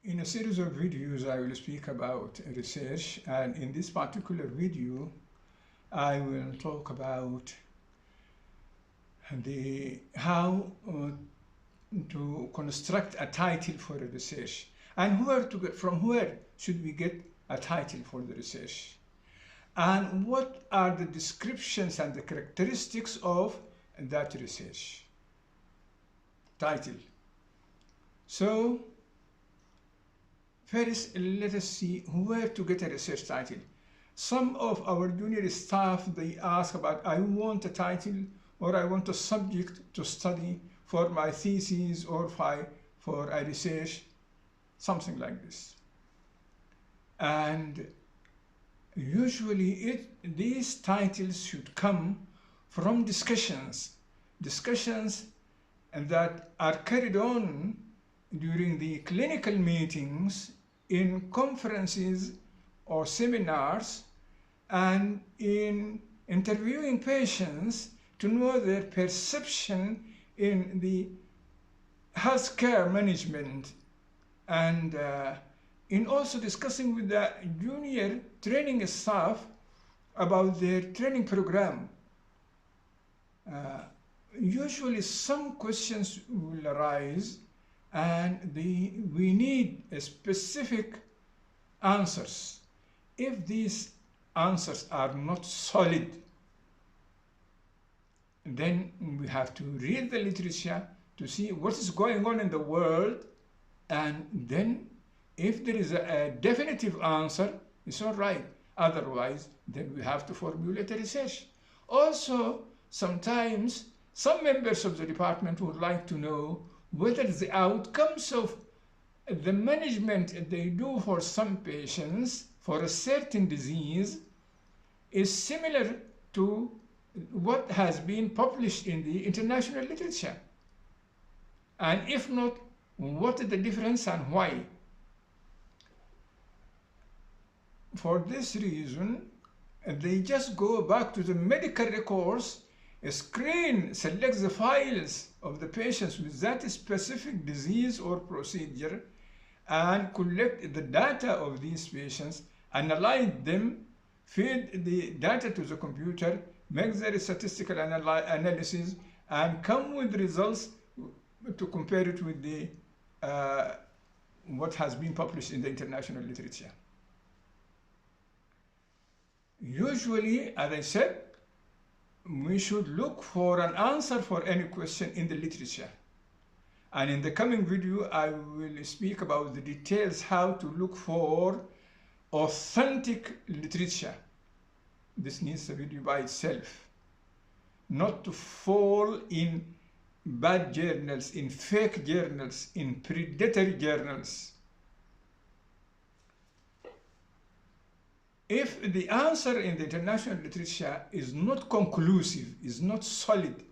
In a series of videos, I will speak about research, and in this particular video, I will talk about the how to construct a title for a research and where to get, from where should we get a title for the research, and what are the descriptions and the characteristics of that research title. So first, let us see where to get a research title. Some of our junior staff, they ask about, I want a title or I want a subject to study for my thesis or for a research, something like this. And usually these titles should come from discussions that are carried on during the clinical meetings, in conferences or seminars, and in interviewing patients to know their perception in the healthcare management, and in also discussing with the junior training staff about their training program. Usually some questions will arise, and we need specific answers. If these answers are not solid, then we have to read the literature to see what is going on in the world, and then if there is a definitive answer, it's all right. Otherwise, then we have to formulate a research. Also, sometimes some members of the department would like to know whether the outcomes of the management they do for some patients for a certain disease is similar to what has been published in the international literature. And if not, what is the difference and why? For this reason, they just go back to the medical records, select the files of the patients with that specific disease or procedure, and collect the data of these patients, analyze them, feed the data to the computer, make the statistical analysis, and come with results to compare it with the what has been published in the international literature. Usually, as I said, we should look for an answer for any question in the literature. And in the coming video, I will speak about the details how to look for authentic literature. This needs a video by itself. Not to fall in bad journals, in fake journals, in predatory journals. If the answer in the international literature is not conclusive, is not solid,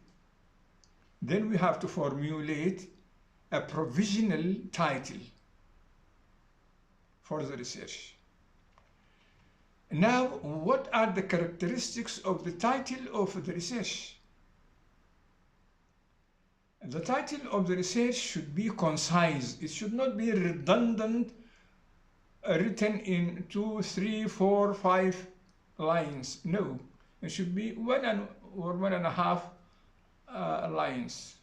then we have to formulate a provisional title for the research. Now, what are the characteristics of the title of the research? The title of the research should be concise. It should not be redundant, written in 2, 3, 4, 5 lines. No, it should be 1.5 lines.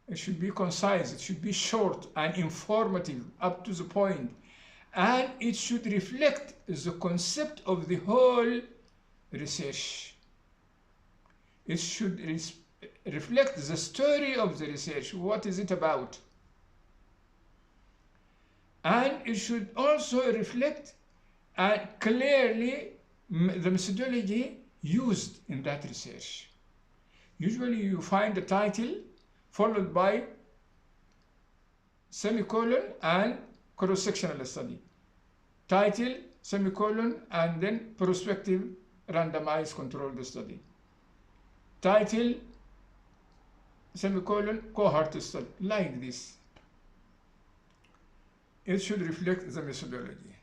It should be concise, it should be short and informative, up to the point, and it should reflect the concept of the whole research. It should reflect the story of the research. What is it about? And it should also reflect clearly the methodology used in that research. Usually you find the title followed by semicolon and cross-sectional study. Title, semicolon, and then prospective randomized controlled study. Title, semicolon, cohort study, like this. It should reflect the methodology.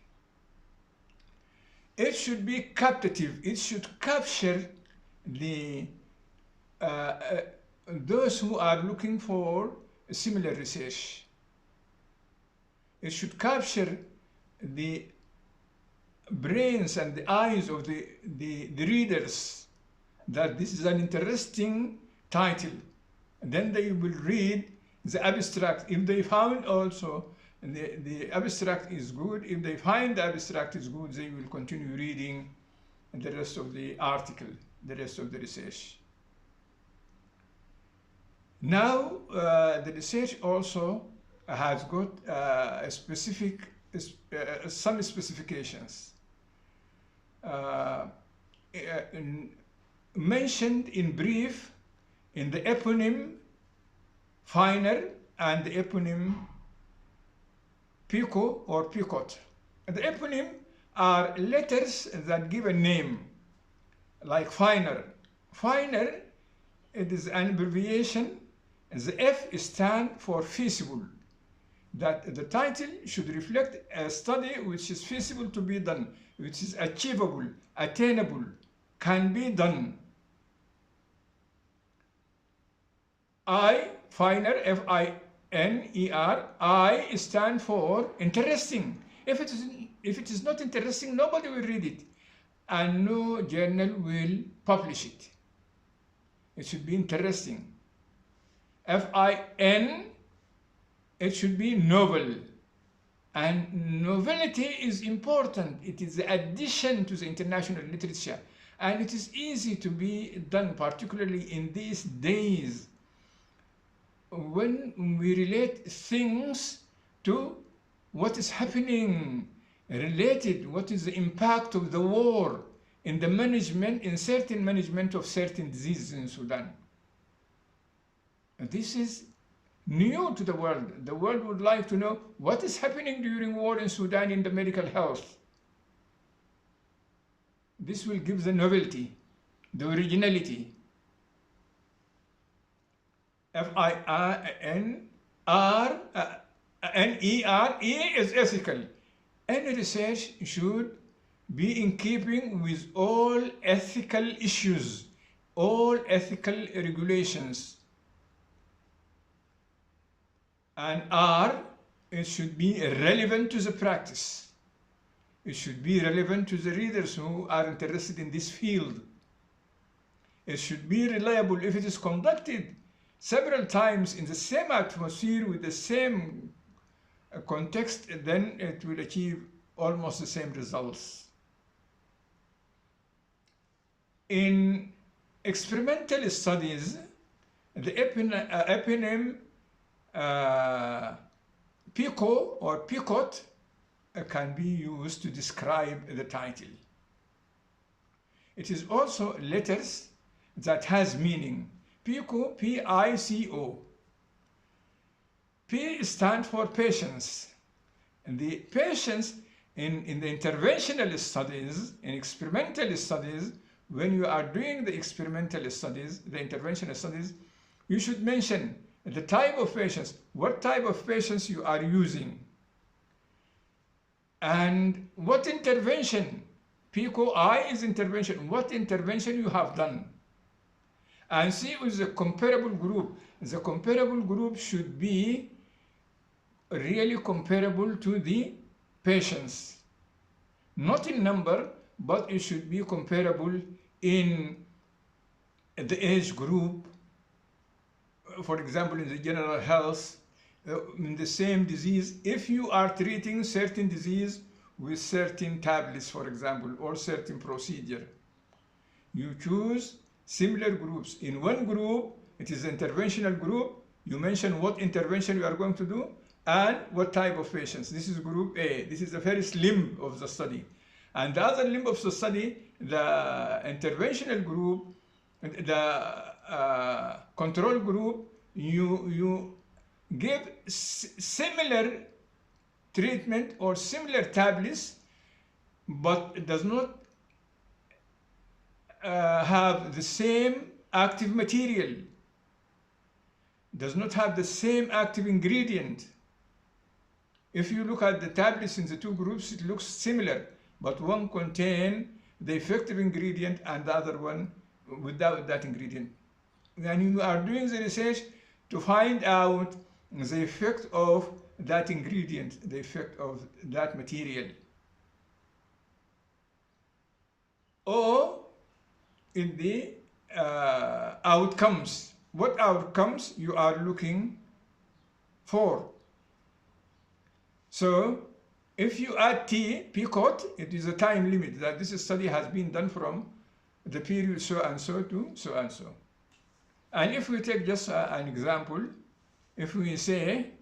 It should be captative. It should capture the those who are looking for similar research. it should capture the brains and the eyes of the readers, that this is an interesting title. And then they will read the abstract. If they found also the abstract is good, if they find the abstract is good, they will continue reading the rest of the article, the rest of the research. Now, the research also has got some specifications mentioned in brief in the eponym Finer and the eponym Pico or Picot. The eponym are letters that give a name, like Finer. Finer, it is an abbreviation. The F stands for feasible, that the title should reflect a study which is feasible to be done, which is achievable, attainable, can be done. I, Finer, F-I-N-E-R, I stand for interesting. If it is not interesting, nobody will read it, and no journal will publish it. It should be interesting. F-I-N, it should be novel. And novelty is important. It is the addition to the international literature. And it is easy to be done, particularly in these days, when we relate things to what is happening, related, what is the impact of the war in the management, in certain management of certain diseases in Sudan. And this is new to the world. The world would like to know what is happening during war in Sudan in the medical health. This will give the novelty, the originality. F-I-N-R-N-E-R, E is ethical. Any research should be in keeping with all ethical issues, all ethical regulations. And R, it should be relevant to the practice. It should be relevant to the readers who are interested in this field. It should be reliable. If it is conducted several times in the same atmosphere with the same context, then it will achieve almost the same results. In experimental studies, the eponym Pico or Picot can be used to describe the title. It is also letters that has meaning. Pico, P-I-C-O. P stands for patience. And the patience in the interventional studies, in experimental studies, when you are doing the experimental studies, the interventional studies, you should mention the type of patients, what type of patients you are using, and what intervention. Pico, I is intervention, what intervention you have done. And C is the comparable group. The comparable group should be really comparable to the patients. Not in number, but it should be comparable in the age group. For example, in the general health, in the same disease, if you are treating certain disease with certain tablets, for example, or certain procedure, you choose similar groups. In one group, it is an interventional group. You mention what intervention you are going to do and what type of patients. This is group A. This is the first limb of the study. And the other limb of the study, the interventional group, the control group, you give similar treatment or similar tablets, but it does not have the same active material, does not have the same active ingredient. If you look at the tablets in the two groups, it looks similar, but one contains the effective ingredient and the other one without that ingredient. And you are doing the research to find out the effect of that ingredient, the effect of that material. Or in the outcomes, what outcomes you are looking for. So if you add T, Pcot, it is a time limit that this study has been done from the period so and so to so and so. And if we take just an example, if we say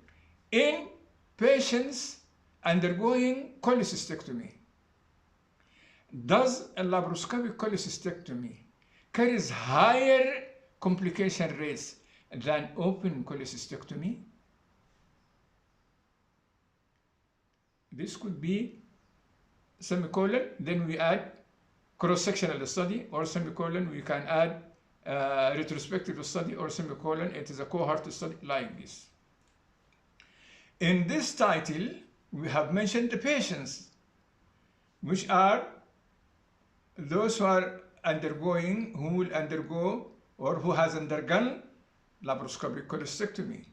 in patients undergoing cholecystectomy, does a laparoscopic cholecystectomy carries higher complication rates than open cholecystectomy? This could be semicolon, then we add cross-sectional study, or semicolon, we can add retrospective study, or semicolon, it is a cohort study, like this. In this title, we have mentioned the patients, which are those who are undergoing, who will undergo, or who has undergone laparoscopic cholecystectomy.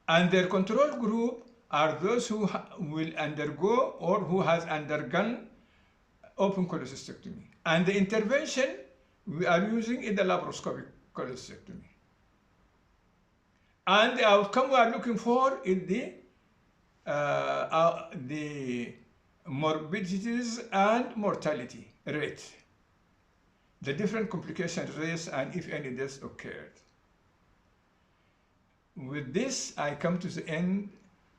And their control group are those who will undergo or who has undergone open cholecystectomy. And the intervention we are using is the laparoscopic cholecystectomy. And the outcome we are looking for is the morbidities and mortality rate, the different complication rates, and if any deaths occurred. With this, I come to the end,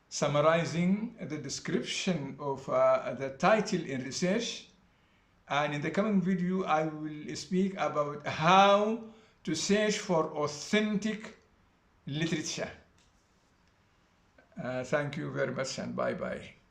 summarizing the description of the title in research. And in the coming video, I will speak about how to search for authentic literature. Thank you very much, and bye-bye.